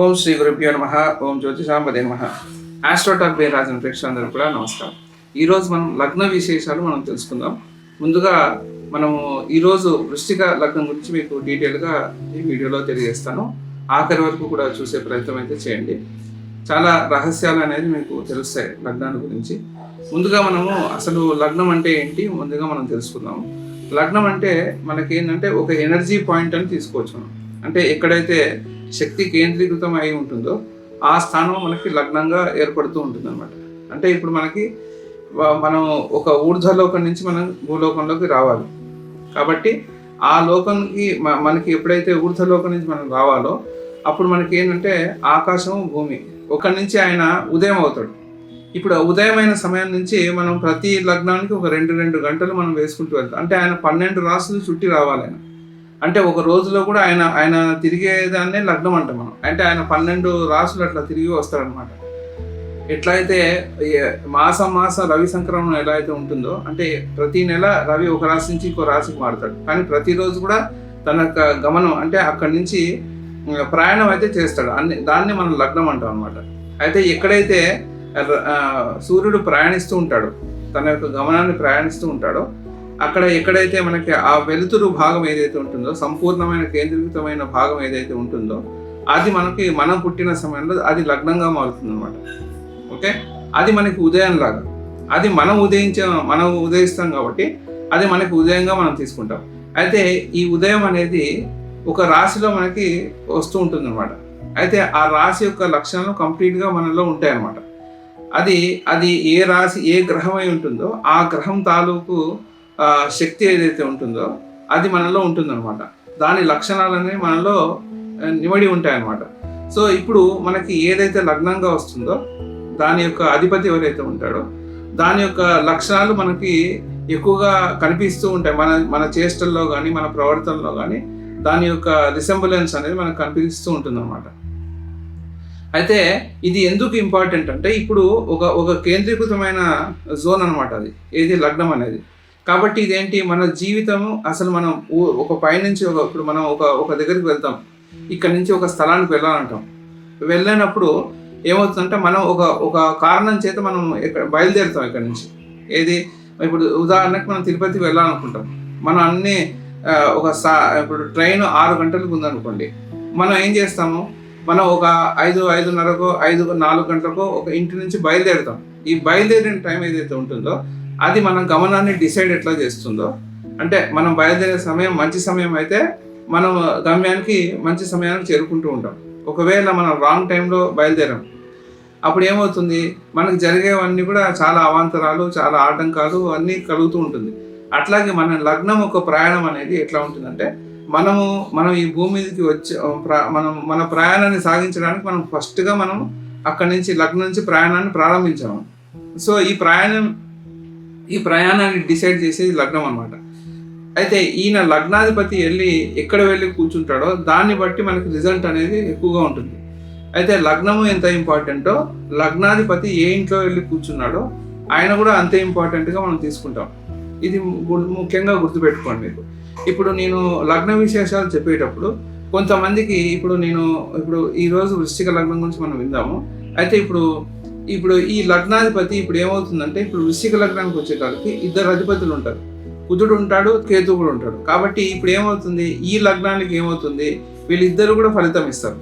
ఓం శ్రీ గురుభ్యో నమః. ఓం జ్యోతిషాంబదే నమః. ఆస్ట్రోటాక్ బై రాజన్ ప్రేక్షకులందరూ కూడా నమస్కారం. ఈరోజు మనం లగ్న విశేషాలు మనం తెలుసుకుందాం. ముందుగా మనము ఈరోజు వృశ్చిక లగ్నం గురించి మీకు డీటెయిల్గా ఈ వీడియోలో తెలియజేస్తాను. ఆఖరి వరకు కూడా చూసే ప్రయత్నం అయితే చేయండి. చాలా రహస్యాలు అనేది మీకు తెలుస్తాయి లగ్నాల గురించి. ముందుగా మనము అసలు లగ్నం అంటే ఏంటి ముందుగా మనం తెలుసుకుందాం. లగ్నం అంటే మనకి ఏంటంటే ఒక ఎనర్జీ పాయింట్ అని తీసుకోవచ్చు మనం. అంటే ఎక్కడైతే శక్తి కేంద్రీకృతం అయి ఉంటుందో ఆ స్థానం మనకి లగ్నంగా ఏర్పడుతూ ఉంటుంది అనమాట. అంటే ఇప్పుడు మనం ఒక ఊర్ధ్వలోకం నుంచి మనం భూలోకంలోకి రావాలి. కాబట్టి ఆ లోకంకి మనకి ఎప్పుడైతే ఊర్ధ్వలోకం నుంచి మనం రావాలో అప్పుడు మనకి ఏంటంటే ఆకాశం భూమి ఒకరి నుంచి ఆయన ఉదయం అవుతాడు. ఇప్పుడు ఉదయమైన సమయం నుంచి మనం ప్రతి లగ్నానికి ఒక 2 గంటలు మనం వేసుకుంటూ వెళ్తాం. అంటే ఆయన 12 రాసులు చుట్టి రావాలి ఆయన. అంటే ఒక రోజులో కూడా ఆయన తిరిగేదాన్నే లగ్నం అంటాం మనం. అంటే ఆయన 12 రాసులు అట్లా తిరిగి వస్తాడనమాట. ఎట్లయితే మాసం రవి సంక్రమణం ఎలా అయితే ఉంటుందో, అంటే ప్రతి నెల రవి ఒక రాశి నుంచి ఇంకో రాశికి మారుతాడు. కానీ ప్రతిరోజు కూడా తన యొక్క గమనం అంటే అక్కడి నుంచి ప్రయాణం అయితే చేస్తాడు. దాన్ని మనం లగ్నం అంటాం అనమాట. అయితే ఎక్కడైతే సూర్యుడు ప్రయాణిస్తూ ఉంటాడో, తన యొక్క గమనాన్ని ప్రయాణిస్తూ ఉంటాడో, అక్కడ ఎక్కడైతే మనకి ఆ వెలుతురు భాగం ఏదైతే ఉంటుందో, సంపూర్ణమైన కేంద్రీకృతమైన భాగం ఏదైతే ఉంటుందో, అది మనం పుట్టిన సమయంలో అది లగ్నంగా మారుతుంది అనమాట. ఓకే, అది మనకి ఉదయం లాగా. అది మనం ఉదయిస్తాం కాబట్టి అది మనకి ఉదయంగా మనం తీసుకుంటాం. అయితే ఈ ఉదయం అనేది ఒక రాశిలో మనకి వస్తూ ఉంటుంది అనమాట. అయితే ఆ రాశి యొక్క లక్షణాలు కంప్లీట్గా మనలో ఉంటాయి అన్నమాట. అది ఏ రాశి ఏ గ్రహం అయి ఉంటుందో ఆ గ్రహం తాలూకు శక్తి ఏదైతే ఉంటుందో అది మనలో ఉంటుందన్నమాట. దాని లక్షణాలన్నీ మనలో నిమడి ఉంటాయన్నమాట. సో ఇప్పుడు మనకి ఏదైతే లగ్నంగా వస్తుందో దాని యొక్క అధిపతి ఎవరైతే ఉంటాడో దాని యొక్క లక్షణాలు మనకి ఎక్కువగా కనిపిస్తూ ఉంటాయి. మన చేష్టల్లో కానీ మన ప్రవర్తనలో కానీ దాని యొక్క రిసెంబులెన్స్ అనేది మనకు కనిపిస్తూ ఉంటుందన్నమాట. అయితే ఇది ఎందుకు ఇంపార్టెంట్ అంటే ఇప్పుడు ఒక కేంద్రీకృతమైన జోన్ అనమాట అది ఏది లగ్నం అనేది. కాబట్టి ఇదేంటి మన జీవితము అసలు మనం ఒక పైనుంచి ఇప్పుడు మనం ఒక దగ్గరికి వెళ్తాం. ఇక్కడ నుంచి ఒక స్థలానికి వెళ్ళాలంటాం. వెళ్ళినప్పుడు ఏమవుతుందంటే మనం ఒక కారణం చేత మనం బయలుదేరుతాం ఇక్కడ నుంచి. ఇప్పుడు ఉదాహరణకు మనం తిరుపతికి వెళ్ళాలనుకుంటాం. మనం అన్నీ ఇప్పుడు ట్రైన్ 6 గంటలకు ఉందనుకోండి. మనం ఏం చేస్తాము, మనం ఒక 5:30కో 4 గంటలకో ఒక ఇంటి నుంచి బయలుదేరుతాం. ఈ బయలుదేరిన టైం ఏదైతే ఉంటుందో అది మన గమనాన్ని డిసైడ్ ఎట్లా చేస్తుందో, అంటే మనం బయలుదేరే సమయం మంచి సమయం అయితే మనం గమ్యానికి మంచి సమయానికి చేరుకుంటూ ఉంటాం. ఒకవేళ మనం రాంగ్ టైంలో బయలుదేరాం అప్పుడు ఏమవుతుంది, మనకు జరిగేవన్నీ కూడా చాలా అవాంతరాలు, చాలా ఆటంకాలు అన్నీ కలుగుతూ ఉంటుంది. అట్లాగే మన లగ్నం ఒక ప్రయాణం అనేది ఎట్లా ఉంటుందంటే మనం ఈ భూమి మీదకి వచ్చి మన ప్రయాణాన్ని సాగించడానికి మనం ఫస్ట్గా మనం అక్కడి నుంచి లగ్నం నుంచి ప్రయాణాన్ని ప్రారంభించాము. సో ఈ ప్రయాణాన్ని డిసైడ్ చేసేది లగ్నం అనమాట. అయితే ఈయన లగ్నాధిపతి ఎక్కడ వెళ్ళి కూర్చుంటాడో దాన్ని బట్టి మనకి రిజల్ట్ అనేది ఎక్కువగా ఉంటుంది. అయితే లగ్నము ఎంత ఇంపార్టెంటో లగ్నాధిపతి ఏ ఇంట్లో వెళ్ళి కూర్చున్నాడో ఆయన కూడా అంతే ఇంపార్టెంట్గా మనం తీసుకుంటాం. ఇది ముఖ్యంగా గుర్తుపెట్టుకోండి మీకు. ఇప్పుడు నేను లగ్న విశేషాలు చెప్పేటప్పుడు కొంతమందికి ఇప్పుడు ఈరోజు వృశ్చిక లగ్నం గురించి మనం విందాము. అయితే ఇప్పుడు ఈ లగ్నాధిపతి ఇప్పుడు ఏమవుతుందంటే, ఇప్పుడు వృశ్చిక లగ్నానికి వచ్చేటానికి 2 అధిపతులు ఉంటారు. కుజుడు ఉంటాడు, కేతు కూడా ఉంటాడు. కాబట్టి ఇప్పుడు ఏమవుతుంది, ఈ లగ్నానికి ఏమవుతుంది, వీళ్ళిద్దరు కూడా ఫలితం ఇస్తారు.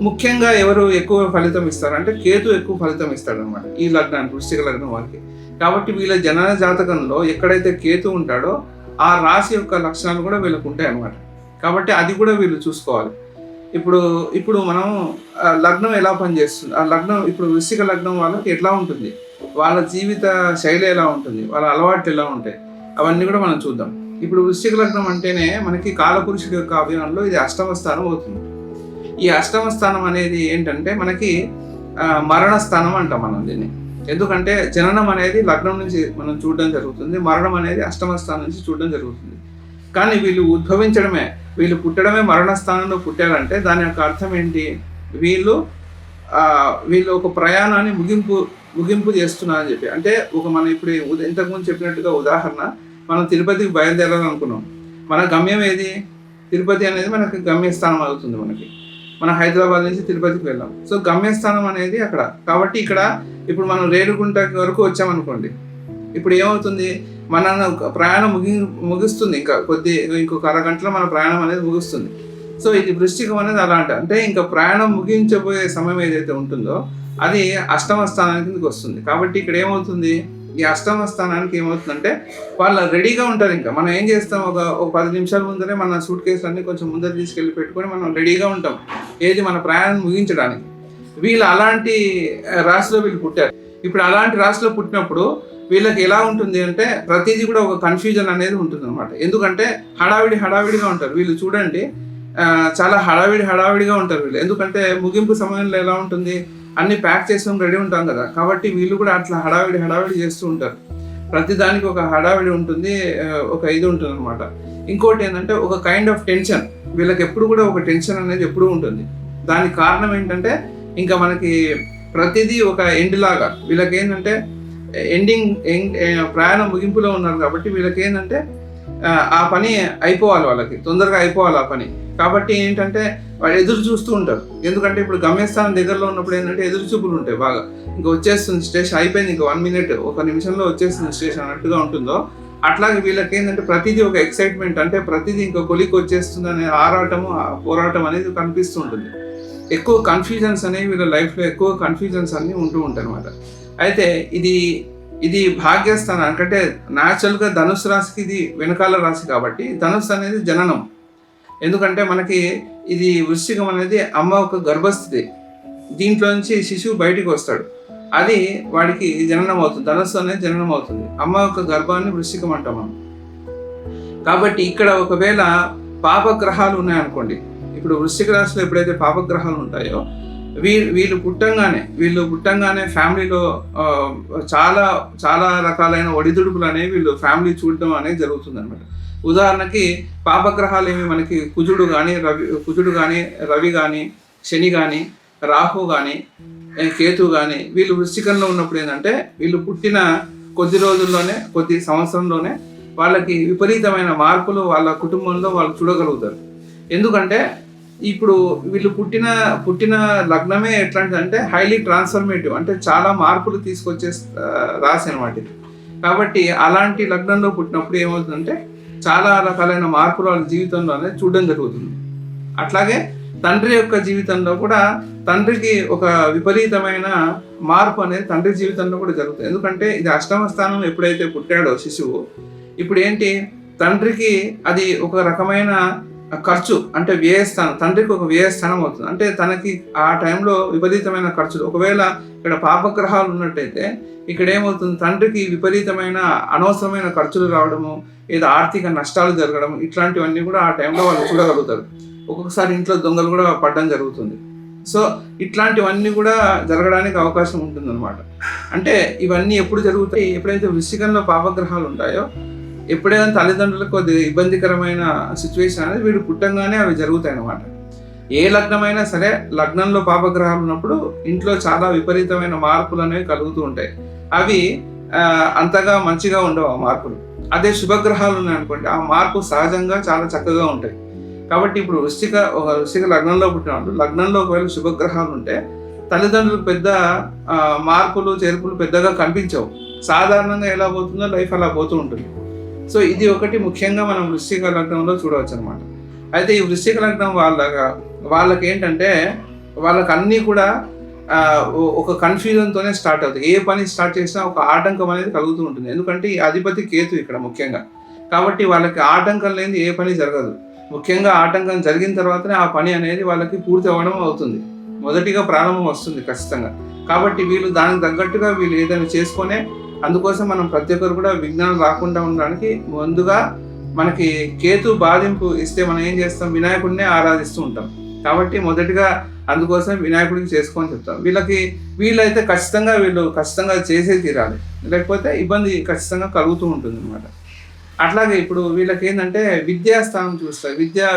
ముఖ్యంగా ఎవరు ఎక్కువ ఫలితం ఇస్తారు అంటే కేతు ఎక్కువ ఫలితం ఇస్తాడు అనమాట ఈ లగ్నానికి, వృశ్చిక లగ్నం వారికి. కాబట్టి వీళ్ళ జనన జాతకంలో ఎక్కడైతే కేతు ఉంటాడో ఆ రాశి యొక్క లక్షణాలు కూడా వీళ్ళకు ఉంటాయి అన్నమాట. కాబట్టి అది కూడా వీళ్ళు చూసుకోవాలి. ఇప్పుడు మనం లగ్నం ఎలా పనిచేస్తుంది, ఆ లగ్నం ఇప్పుడు వృశ్చిక లగ్నం వాళ్ళకి ఎట్లా ఉంటుంది, వాళ్ళ జీవిత శైలి ఎలా ఉంటుంది, వాళ్ళ అలవాట్లు ఎలా ఉంటాయి, అవన్నీ కూడా మనం చూద్దాం. ఇప్పుడు వృశ్చిక లగ్నం అంటేనే మనకి కాలపురుషుడి యొక్క అభియానంలో ఇది 8వ స్థానం అవుతుంది. ఈ 8వ స్థానం అనేది ఏంటంటే మనకి మరణ స్థానం అంటాం మనం దీన్ని. ఎందుకంటే జననం అనేది లగ్నం నుంచి మనం చూడడం జరుగుతుంది, మరణం అనేది 8వ స్థానం నుంచి చూడడం జరుగుతుంది. కానీ వీళ్ళు పుట్టడమే మరణ స్థానంలో పుట్టారంటే దాని యొక్క అర్థం ఏంటి, వీళ్ళు ఒక ప్రయాణాన్ని ముగింపు చేస్తున్నారని చెప్పి. అంటే మనం ఇప్పుడు ఇంతకుముందు చెప్పినట్టుగా ఉదాహరణ, మనం తిరుపతికి బయలుదేరాలనుకున్నాం. మన గమ్యం ఏది, తిరుపతి అనేది మనకి గమ్యస్థానం అవుతుంది మనకి. మన హైదరాబాద్ నుంచి తిరుపతికి వెళ్ళాం. సో గమ్యస్థానం అనేది అక్కడ. కాబట్టి ఇక్కడ ఇప్పుడు మనం రేణిగుంట వరకు వచ్చామనుకోండి, ఇప్పుడు ఏమవుతుంది, మన ప్రయాణం ముగిస్తుంది. ఇంకొక అరగంటలో మన ప్రయాణం అనేది ముగుస్తుంది. సో ఇది వృశ్చికం అనేది అలాంటి, అంటే ఇంకా ప్రయాణం ముగించబోయే సమయం ఏదైతే ఉంటుందో అది అష్టమ స్థానానికి వస్తుంది. కాబట్టి ఇక్కడ ఏమవుతుంది, ఈ అష్టమ స్థానానికి ఏమవుతుందంటే వాళ్ళు రెడీగా ఉంటారు. ఇంకా మనం ఏం చేస్తాం, ఒక 10 నిమిషాల ముందరే మన సూట్ కేసులన్నీ కొంచెం ముందర తీసుకెళ్ళి పెట్టుకొని మనం రెడీగా ఉంటాం, ఏది మన ప్రయాణం ముగించడానికి. వీళ్ళు అలాంటి రాశిలో వీళ్ళు పుట్టారు. ఇప్పుడు అలాంటి రాశిలో పుట్టినప్పుడు వీళ్ళకి ఎలా ఉంటుంది అంటే ప్రతిదీ కూడా ఒక కన్ఫ్యూజన్ అనేది ఉంటుంది అనమాట. ఎందుకంటే హడావిడిగా ఉంటారు వీళ్ళు. చూడండి, చాలా హడావిడిగా ఉంటారు వీళ్ళు. ఎందుకంటే ముగింపు సమయంలో ఎలా ఉంటుంది, అన్ని ప్యాక్ చేసుకొని రెడీ ఉంటాం కదా, కాబట్టి వీళ్ళు కూడా అట్లా హడావిడి చేస్తూ ఉంటారు. ప్రతిదానికి ఒక హడావిడి ఉంటుంది, ఒక ఇది ఉంటుంది అనమాట. ఇంకోటి ఏంటంటే ఒక కైండ్ ఆఫ్ టెన్షన్, వీళ్ళకి ఎప్పుడు కూడా ఒక టెన్షన్ అనేది ఎప్పుడూ ఉంటుంది. దానికి కారణం ఏంటంటే ఇంకా మనకి ప్రతిదీ ఒక ఎండ్ లాగా. వీళ్ళకి ఏంటంటే ప్రయాణం ముగింపులో ఉన్నారు కాబట్టి వీళ్ళకి ఏంటంటే ఆ పని అయిపోవాలి, వాళ్ళకి తొందరగా అయిపోవాలి ఆ పని. కాబట్టి ఏంటంటే వాళ్ళు ఎదురు చూస్తూ ఉంటారు. ఎందుకంటే ఇప్పుడు గమ్యస్థానం దగ్గరలో ఉన్నప్పుడు ఏంటంటే ఎదురు చూపులు ఉంటాయి బాగా. ఇంకా వచ్చేస్తుంది స్టేషన్, అయిపోయింది, ఇంకా 1 minute, 1 నిమిషంలో వచ్చేస్తుంది స్టేషన్ అన్నట్టుగా ఉంటుందో అట్లాగే వీళ్ళకి ఏంటంటే ప్రతిదీ ఒక ఎక్సైట్మెంట్, అంటే ప్రతిదీ ఇంకా కొలికి వచ్చేస్తుంది అనే పోరాటం అనేది కనిపిస్తూ ఉంటుంది. ఎక్కువ కన్ఫ్యూజన్స్ అనేవి వీళ్ళ లైఫ్లో ఎక్కువ కన్ఫ్యూజన్స్ అన్నీ ఉంటూ ఉంటాయి అనమాట. అయితే ఇది భాగ్యస్థానం, అంటే న్యాచురల్గా ధనుసు రాశికి ఇది వెనకాల రాశి కాబట్టి ధనుసు అనేది జననం. ఎందుకంటే మనకి ఇది వృశ్చికం అనేది అమ్మ ఒక గర్భస్థితి, దీంట్లో నుంచి శిశువు బయటికి వస్తాడు, అది వాడికి జననం అవుతుంది. ధనుస్సు అనేది జననం అవుతుంది. అమ్మ యొక్క గర్భాన్ని వృశ్చికం అంటాం మనం. కాబట్టి ఇక్కడ ఒకవేళ పాపగ్రహాలు ఉన్నాయనుకోండి, ఇప్పుడు వృశ్చిక రాశిలో ఎప్పుడైతే పాపగ్రహాలు ఉంటాయో వీళ్ళు పుట్టంగానే ఫ్యామిలీలో చాలా రకాలైన ఒడిదుడుకులు అనేవి వీళ్ళు ఫ్యామిలీ చూడడం అనేది జరుగుతుంది అనమాట. ఉదాహరణకి పాపగ్రహాలు ఏమి మనకి కుజుడు కానీ రవి కానీ శని కానీ రాహు కానీ కేతు కానీ వీళ్ళు వృశ్చికంలో ఉన్నప్పుడు ఏంటంటే వీళ్ళు పుట్టిన కొద్ది సంవత్సరంలోనే వాళ్ళకి విపరీతమైన మార్పులు వాళ్ళ కుటుంబంలో వాళ్ళు చూడగలుగుతారు. ఎందుకంటే ఇప్పుడు వీళ్ళు పుట్టిన లగ్నమే ఎట్లాంటిదంటే హైలీ ట్రాన్స్ఫర్మేటివ్, అంటే చాలా మార్పులు తీసుకొచ్చే రాశి అనమాట ఇది. కాబట్టి అలాంటి లగ్నంలో పుట్టినప్పుడు ఏమవుతుందంటే చాలా రకాలైన మార్పులు వాళ్ళ జీవితంలో అనేది చూడడం జరుగుతుంది. అట్లాగే తండ్రి యొక్క జీవితంలో కూడా తండ్రికి ఒక విపరీతమైన మార్పు అనేది తండ్రి జీవితంలో కూడా జరుగుతుంది. ఎందుకంటే ఇది అష్టమ స్థానం ఎప్పుడైతే పుట్టాడో శిశువు, ఇప్పుడు ఏంటి, తండ్రికి అది ఒక రకమైన ఖర్చు, అంటే వ్యయస్థానం, తండ్రికి ఒక వ్యయస్థానం అవుతుంది. అంటే తనకి ఆ టైంలో విపరీతమైన ఖర్చులు. ఒకవేళ ఇక్కడ పాపగ్రహాలు ఉన్నట్టయితే ఇక్కడ ఏమవుతుంది, తండ్రికి విపరీతమైన అనవసరమైన ఖర్చులు రావడము, ఏదో ఆర్థిక నష్టాలు జరగడం, ఇట్లాంటివన్నీ కూడా ఆ టైంలో వాళ్ళు చూడగలుగుతారు. ఒక్కొక్కసారి ఇంట్లో దొంగలు కూడా పడడం జరుగుతుంది. సో ఇట్లాంటివన్నీ కూడా జరగడానికి అవకాశం ఉంటుంది అనమాట. అంటే ఇవన్నీ ఎప్పుడు జరుగుతాయి, ఎప్పుడైతే వృశ్చికంలో పాపగ్రహాలు ఉంటాయో, ఎప్పుడైనా తల్లిదండ్రులకు కొద్దిగా ఇబ్బందికరమైన సిచ్యువేషన్ అనేది వీడు పుట్టంగానే అవి జరుగుతాయి అన్నమాట. ఏ లగ్నమైనా సరే లగ్నంలో పాపగ్రహాలు ఉన్నప్పుడు ఇంట్లో చాలా విపరీతమైన మార్పులు అనేవి కలుగుతూ ఉంటాయి. అవి అంతగా మంచిగా ఉండవు ఆ మార్పులు. అదే శుభగ్రహాలు ఉన్నాయనుకోండి, ఆ మార్పు సహజంగా చాలా చక్కగా ఉంటాయి. కాబట్టి ఇప్పుడు వృశ్చిక లగ్నంలో పుట్టినప్పుడు, లగ్నంలో ఒకవేళ శుభగ్రహాలు ఉంటే తల్లిదండ్రులకు పెద్ద మార్పులు చేర్పులు పెద్దగా కనిపించవు. సాధారణంగా ఎలా పోతుందో లైఫ్ అలా పోతూ ఉంటుంది. సో ఇది ఒకటి ముఖ్యంగా మనం వృశ్చిక లగ్నంలో చూడవచ్చు అనమాట. అయితే ఈ వృశ్చిక లగ్నం వాళ్ళకి ఏంటంటే వాళ్ళకి అన్నీ కూడా ఒక కన్ఫ్యూజన్తోనే స్టార్ట్ అవుతాయి. ఏ పని స్టార్ట్ చేసినా ఒక ఆటంకం అనేది కలుగుతూ ఉంటుంది. ఎందుకంటే ఈ అధిపతి కేతు ఇక్కడ ముఖ్యంగా. కాబట్టి వాళ్ళకి ఆటంకం లేని ఏ పని జరగదు. ముఖ్యంగా ఆటంకం జరిగిన తర్వాతనే ఆ పని అనేది వాళ్ళకి పూర్తి అవ్వడం అవుతుంది. మొదటిగా ప్రారంభం వస్తుంది ఖచ్చితంగా. కాబట్టి వీళ్ళు దానికి తగ్గట్టుగా వీళ్ళు ఏదైనా చేసుకునే, అందుకోసం మనం ప్రతి ఒక్కరు కూడా విఘ్నాలు రాకుండా ఉండడానికి ముందుగా మనకి కేతు బాధింపు ఇస్తే మనం ఏం చేస్తాం, వినాయకుడినే ఆరాధిస్తూ ఉంటాం. కాబట్టి మొదటిగా అందుకోసం వినాయకుడికి చేసుకొని చెప్తాం. వీళ్ళైతే ఖచ్చితంగా చేసే తీరాలి, లేకపోతే ఇబ్బంది ఖచ్చితంగా కలుగుతూ ఉంటుంది అనమాట. అట్లాగే ఇప్పుడు వీళ్ళకి ఏంటంటే విద్యాస్థానం చూస్తారు.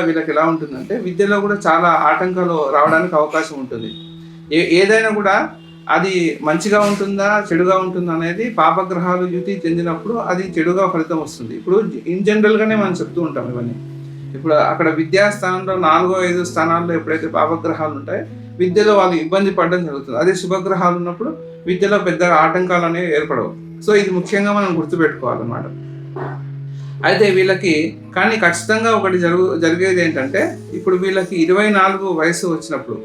వీళ్ళకి ఎలా ఉంటుందంటే విద్యలో కూడా చాలా ఆటంకాలు రావడానికి అవకాశం ఉంటుంది. ఏదైనా కూడా అది మంచిగా ఉంటుందా చెడుగా ఉంటుందా అనేది పాపగ్రహాలు యుతి చెందినప్పుడు అది చెడుగా ఫలితం వస్తుంది. ఇప్పుడు ఇన్ జనరల్గానే మనం చెప్తూ ఉంటాం ఇవన్నీ. ఇప్పుడు అక్కడ విద్యాస్థానంలో 4, 5 స్థానాల్లో ఎప్పుడైతే పాపగ్రహాలు ఉంటాయో విద్యలో వాళ్ళు ఇబ్బంది పడడం జరుగుతుంది. అదే శుభగ్రహాలు ఉన్నప్పుడు విద్యలో పెద్దగా ఆటంకాలు అనేవి ఏర్పడవు. సో ఇది ముఖ్యంగా మనం గుర్తుపెట్టుకోవాలన్నమాట. అయితే వీళ్ళకి కానీ ఖచ్చితంగా ఒకటి జరిగేది ఏంటంటే, ఇప్పుడు వీళ్ళకి 24 వయసు వచ్చినప్పుడు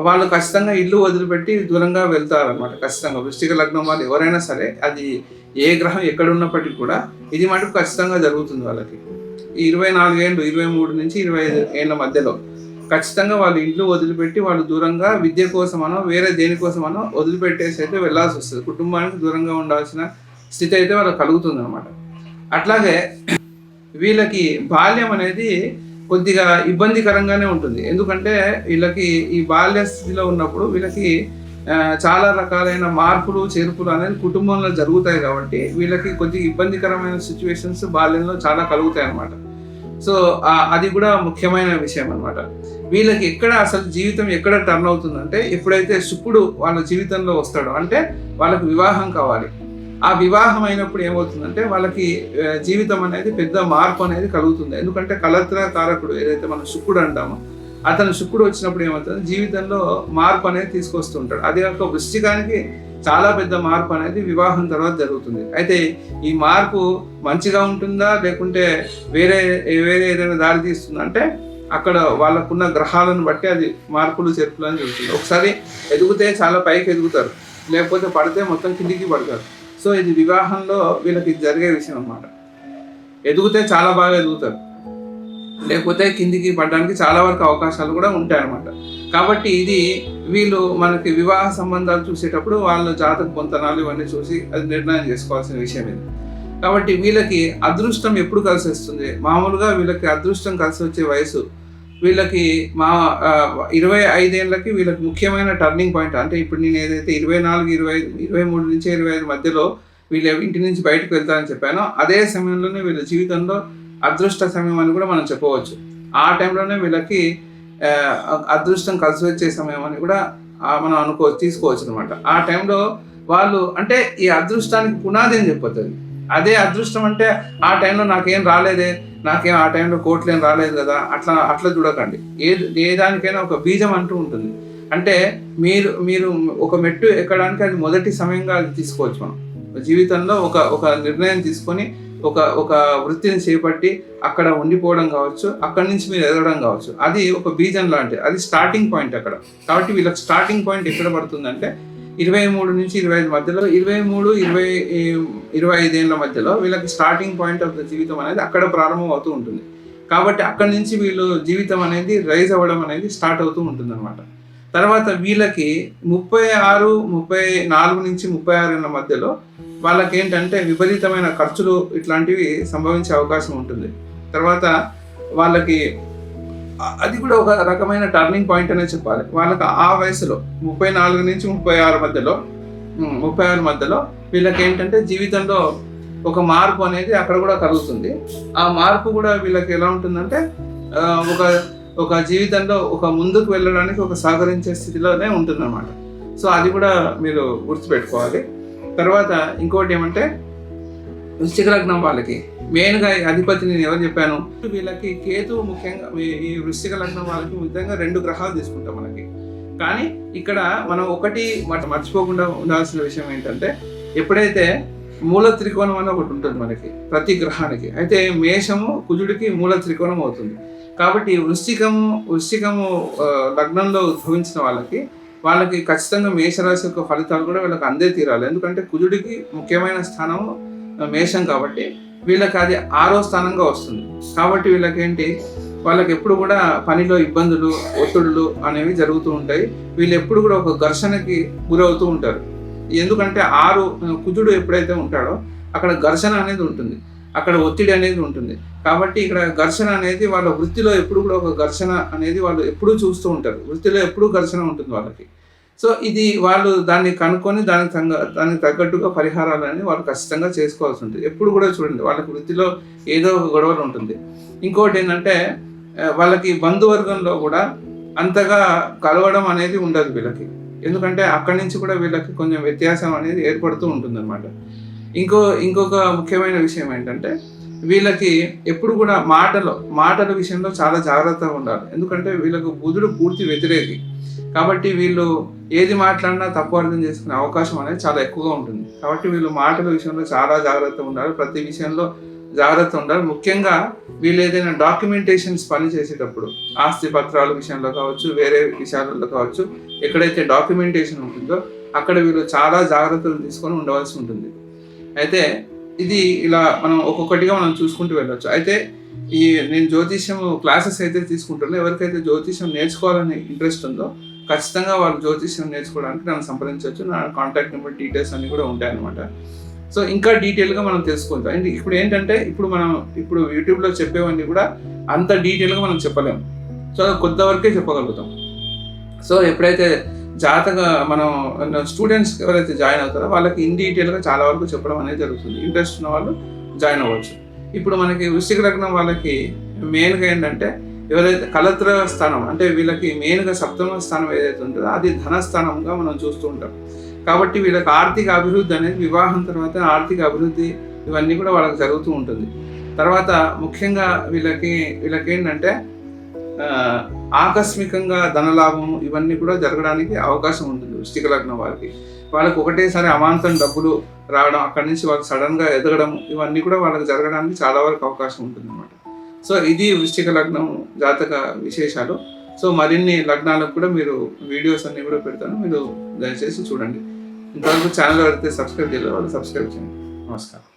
వాళ్ళు ఖచ్చితంగా ఇల్లు వదిలిపెట్టి దూరంగా వెళ్తారనమాట. ఖచ్చితంగా వృశ్చిక లగ్నం వాళ్ళు ఎవరైనా సరే, అది ఏ గ్రహం ఎక్కడ ఉన్నప్పటికీ కూడా ఇది మటుకు ఖచ్చితంగా జరుగుతుంది వాళ్ళకి. ఈ 24 ఏళ్ళు, 23 నుంచి 25 ఏళ్ళ మధ్యలో ఖచ్చితంగా వాళ్ళు ఇంట్లో వదిలిపెట్టి వాళ్ళు దూరంగా విద్య కోసమనో వేరే దేనికోసమనో వదిలిపెట్టేసి అయితే వెళ్ళాల్సి వస్తుంది. కుటుంబానికి దూరంగా ఉండాల్సిన స్థితి అయితే వాళ్ళకి కలుగుతుంది అనమాట. అట్లాగే వీళ్ళకి బాల్యం అనేది కొద్దిగా ఇబ్బందికరంగానే ఉంటుంది. ఎందుకంటే వీళ్ళకి ఈ బాల్య స్థితిలో ఉన్నప్పుడు వీళ్ళకి చాలా రకాలైన మార్పులు చేర్పులు అనేది కుటుంబంలో జరుగుతాయి. కాబట్టి వీళ్ళకి కొద్దిగా ఇబ్బందికరమైన సిచ్యువేషన్స్ బాల్యంలో చాలా కలుగుతాయి అన్నమాట. సో అది కూడా ముఖ్యమైన విషయం అనమాట. వీళ్ళకి ఎక్కడ అసలు జీవితం ఎక్కడ టర్న్ అవుతుందంటే, ఎప్పుడైతే శుక్రుడు వాళ్ళ జీవితంలో వస్తాడో, అంటే వాళ్ళకి వివాహం కావాలి. ఆ వివాహం అయినప్పుడు ఏమవుతుందంటే వాళ్ళకి జీవితం అనేది పెద్ద మార్పు అనేది కలుగుతుంది. ఎందుకంటే కలత్ర కారకుడు ఏదైతే మనం శుక్రుడు అంటామో, అతను శుక్రుడు వచ్చినప్పుడు ఏమవుతుంది, జీవితంలో మార్పు అనేది తీసుకొస్తుంటాడు. అదే కాక వృశ్చికానికి చాలా పెద్ద మార్పు అనేది వివాహం తర్వాత జరుగుతుంది. అయితే ఈ మార్పు మంచిగా ఉంటుందా లేకుంటే వేరే ఏదైనా దారి తీస్తుందా అంటే, అక్కడ వాళ్ళకున్న గ్రహాలను బట్టి అది మార్పులు చేర్పులు అని జరుగుతుంది. ఒకసారి ఎదిగితే చాలా పైకి ఎదుగుతారు, లేకపోతే పడితే మొత్తం కిందికి పడతారు. సో ఇది వివాహంలో వీళ్ళకి జరిగే విషయం అన్నమాట. ఎదిగితే చాలా బాగా ఎదుగుతారు, లేకపోతే కిందికి పడడానికి చాలా వరకు అవకాశాలు కూడా ఉంటాయి అన్నమాట. కాబట్టి ఇది వీళ్ళు మనకి వివాహ సంబంధాలు చూసేటప్పుడు వాళ్ళ జాతక పొంతనాలు ఇవన్నీ చూసి అది నిర్ణయం చేసుకోవాల్సిన విషయం ఇది. కాబట్టి వీళ్ళకి అదృష్టం ఎప్పుడు కలిసి వస్తుంది? మామూలుగా వీళ్ళకి అదృష్టం కలిసి వచ్చే వయసు వీళ్ళకి 25 ఏళ్ళకి వీళ్ళకి ముఖ్యమైన టర్నింగ్ పాయింట్. అంటే ఇప్పుడు నేను ఏదైతే 24, 25, 23 నుంచి 25 మధ్యలో వీళ్ళు ఇంటి నుంచి బయటకు వెళ్తారని చెప్పానో, అదే సమయంలోనే వీళ్ళ జీవితంలో అదృష్ట సమయం అని కూడా మనం చెప్పవచ్చు. ఆ టైంలోనే వీళ్ళకి అదృష్టం కలిసి వచ్చే సమయం అని కూడా మనం తీసుకోవచ్చు అనమాట. ఆ టైంలో వాళ్ళు అంటే ఈ అదృష్టానికి పునాది అని చెప్పొద్దు. అదే అదృష్టం అంటే ఆ టైంలో నాకేం రాలేదే, నాకేం ఆ టైంలో కోట్లేం రాలేదు కదా, అట్లా చూడకండి. ఏ దానికైనా ఒక బీజం అంటూ ఉంటుంది. అంటే మీరు ఒక మెట్టు ఎక్కడానికి అది మొదటి సమయంగా అది తీసుకోవచ్చు. మనం జీవితంలో ఒక నిర్ణయం తీసుకొని ఒక వృత్తిని చేపట్టి అక్కడ ఉండిపోవడం కావచ్చు, అక్కడి నుంచి మీరు ఎదగడం కావచ్చు, అది ఒక బీజం లాంటిది. అది స్టార్టింగ్ పాయింట్ అక్కడ. కాబట్టి వీళ్ళకి స్టార్టింగ్ పాయింట్ ఎక్కడ పడుతుందంటే 23 నుంచి 25 మధ్యలో, 23, 25 ఏళ్ళ మధ్యలో వీళ్ళకి స్టార్టింగ్ పాయింట్ ఆఫ్ ద జీవితం అనేది అక్కడ ప్రారంభం అవుతూ ఉంటుంది. కాబట్టి అక్కడి నుంచి వీళ్ళు జీవితం అనేది రైజ్ అవ్వడం అనేది స్టార్ట్ అవుతూ ఉంటుంది అనమాట. తర్వాత వీళ్ళకి 34 నుంచి 36 ఏళ్ళ మధ్యలో వాళ్ళకి ఏంటంటే విపరీతమైన ఖర్చులు ఇట్లాంటివి సంభవించే అవకాశం ఉంటుంది. తర్వాత వాళ్ళకి అది కూడా ఒక రకమైన టర్నింగ్ పాయింట్ అనే చెప్పాలి. వాళ్ళకి ఆ వయసులో 34 నుంచి 36 మధ్యలో వీళ్ళకి ఏంటంటే జీవితంలో ఒక మార్పు అనేది అక్కడ కూడా కలుగుతుంది. ఆ మార్పు కూడా వీళ్ళకి ఎలా ఉంటుందంటే ఒక జీవితంలో ఒక ముందుకు వెళ్ళడానికి ఒక సహకరించే స్థితిలోనే ఉంటుందన్నమాట. సో అది కూడా మీరు గుర్తుపెట్టుకోవాలి. తర్వాత ఇంకోటి ఏమంటే, వృశ్చిక లగ్నం వాళ్ళకి మెయిన్గా అధిపతిని నేను ఎవరు చెప్పాను, వీళ్ళకి కేతువు ముఖ్యంగా. ఈ వృశ్చిక లగ్నం వాళ్ళకి ముఖ్యంగా 2 గ్రహాలు తీసుకుంటాం మనకి. కానీ ఇక్కడ మనం ఒకటి మర్చిపోకుండా ఉండాల్సిన విషయం ఏంటంటే, ఎప్పుడైతే మూల త్రికోణం అని ఒకటి ఉంటుంది మనకి ప్రతి గ్రహానికి, అయితే మేషము కుజుడికి మూల త్రికోణం అవుతుంది. కాబట్టి వృశ్చికము లగ్నంలో ఉద్భవించిన వాళ్ళకి ఖచ్చితంగా మేషరాశి యొక్క ఫలితాలు కూడా వీళ్ళకి అందే తీరాలి. ఎందుకంటే కుజుడికి ముఖ్యమైన స్థానము మేషం, కాబట్టి వీళ్ళకి అది 6వ స్థానంగా వస్తుంది. కాబట్టి వాళ్ళకి ఎప్పుడు కూడా పనిలో ఇబ్బందులు, ఒత్తిడులు అనేవి జరుగుతూ ఉంటాయి. వీళ్ళు ఎప్పుడు కూడా ఒక ఘర్షణకి గురవుతూ ఉంటారు. ఎందుకంటే కుజుడు ఎప్పుడైతే ఉంటాడో అక్కడ ఘర్షణ అనేది ఉంటుంది, అక్కడ ఒత్తిడి అనేది ఉంటుంది. కాబట్టి ఇక్కడ ఘర్షణ అనేది వాళ్ళ వృత్తిలో ఎప్పుడు కూడా ఒక ఘర్షణ అనేది వాళ్ళు ఎప్పుడూ చూస్తూ ఉంటారు. వృత్తిలో ఎప్పుడూ ఘర్షణ ఉంటుంది వాళ్ళకి. సో ఇది వాళ్ళు దాన్ని కనుక్కొని దానికి తగ్గట్టుగా పరిహారాలు అనేది వాళ్ళు ఖచ్చితంగా చేసుకోవాల్సి ఉంటుంది. ఎప్పుడు కూడా చూడండి, వాళ్ళకి వృత్తిలో ఏదో ఒక గొడవలు ఉంటుంది. ఇంకోటి ఏంటంటే, వాళ్ళకి బంధువర్గంలో కూడా అంతగా కలవడం అనేది ఉండదు వీళ్ళకి. ఎందుకంటే అక్కడి నుంచి కూడా వీళ్ళకి కొంచెం వ్యత్యాసం అనేది ఏర్పడుతూ ఉంటుంది అనమాట. ఇంకొక ముఖ్యమైన విషయం ఏంటంటే, వీళ్ళకి ఎప్పుడు కూడా మాటల విషయంలో చాలా జాగ్రత్తగా ఉండాలి. ఎందుకంటే వీళ్ళకు బుధుడు పూర్తి వ్యతిరేకి, కాబట్టి వీళ్ళు ఏది మాట్లాడినా తప్పు అర్థం చేసుకునే అవకాశం అనేది చాలా ఎక్కువగా ఉంటుంది. కాబట్టి వీళ్ళు మాటల విషయంలో చాలా జాగ్రత్తగా ఉండాలి, ప్రతి విషయంలో జాగ్రత్త ఉండాలి. ముఖ్యంగా వీళ్ళు ఏదైనా డాక్యుమెంటేషన్స్ పని చేసేటప్పుడు, ఆస్తి పత్రాల విషయంలో కావచ్చు, వేరే విషయాలలో కావచ్చు, ఎక్కడైతే డాక్యుమెంటేషన్ ఉంటుందో అక్కడ వీళ్ళు చాలా జాగ్రత్తలు తీసుకొని ఉండవలసి ఉంటుంది. అయితే ఇది ఇలా మనం ఒక్కొక్కటిగా మనం చూసుకుంటూ వెళ్ళొచ్చు. అయితే నేను జ్యోతిష్యం క్లాసెస్ అయితే తీసుకుంటున్నా. ఎవరికైతే జ్యోతిష్యం నేర్చుకోవాలని ఇంట్రెస్ట్ ఉందో ఖచ్చితంగా వాళ్ళు జ్యోతిష్యం నేర్చుకోవడానికి నన్ను సంప్రదించవచ్చు. నా కాంటాక్ట్ నెంబర్, డీటెయిల్స్ అన్నీ కూడా ఉంటాయి అన్నమాట. సో ఇంకా డీటెయిల్గా మనం తెలుసుకుంటాం. అండ్ ఇప్పుడు ఏంటంటే ఇప్పుడు యూట్యూబ్లో చెప్పేవన్నీ కూడా అంత డీటెయిల్గా మనం చెప్పలేము. సో కొంతవరకే చెప్పగలుగుతాం. సో ఎప్పుడైతే మనం స్టూడెంట్స్ ఎవరైతే జాయిన్ అవుతారో వాళ్ళకి ఇన్ డీటెయిల్గా చాలా వరకు చెప్పడం అనేది జరుగుతుంది. ఇంట్రెస్ట్ ఉన్న వాళ్ళు జాయిన్ అవ్వచ్చు. ఇప్పుడు మనకి వృశ్చిక లగ్నం వాళ్ళకి మెయిన్గా ఏంటంటే ఎవరైతే కలత్ర స్థానం, అంటే వీళ్ళకి మెయిన్గా సప్తమ స్థానం ఏదైతే ఉంటుందో అది ధనస్థానంగా మనం చూస్తూ ఉంటాం. కాబట్టి వీళ్ళకి ఆర్థిక అభివృద్ధి అనేది వివాహం తర్వాత ఆర్థిక అభివృద్ధి ఇవన్నీ కూడా వాళ్ళకి జరుగుతూ ఉంటుంది. తర్వాత ముఖ్యంగా వీళ్ళకి ఏంటంటే ఆకస్మికంగా ధనలాభం ఇవన్నీ కూడా జరగడానికి అవకాశం ఉంటుంది. వృశ్చిక లగ్నం వాళ్ళకి ఒకటేసారి అమాంతం డబ్బులు రావడం, అక్కడి నుంచి వాళ్ళు సడన్గా ఎదగడం ఇవన్నీ కూడా వాళ్ళకి జరగడానికి చాలా వరకు అవకాశం ఉంటుంది అన్నమాట. సో ఇది వృశ్చిక లగ్నం జాతక విశేషాలు. సో మరిన్ని లగ్నాలకు కూడా మీరు వీడియోస్ అన్నీ కూడా పెడతాను, మీరు దయచేసి చూడండి. ఇంతవరకు ఛానల్ ఎవరైతే సబ్స్క్రైబ్ చేయలేదో వాళ్ళు సబ్స్క్రైబ్ చేయండి. నమస్కారం.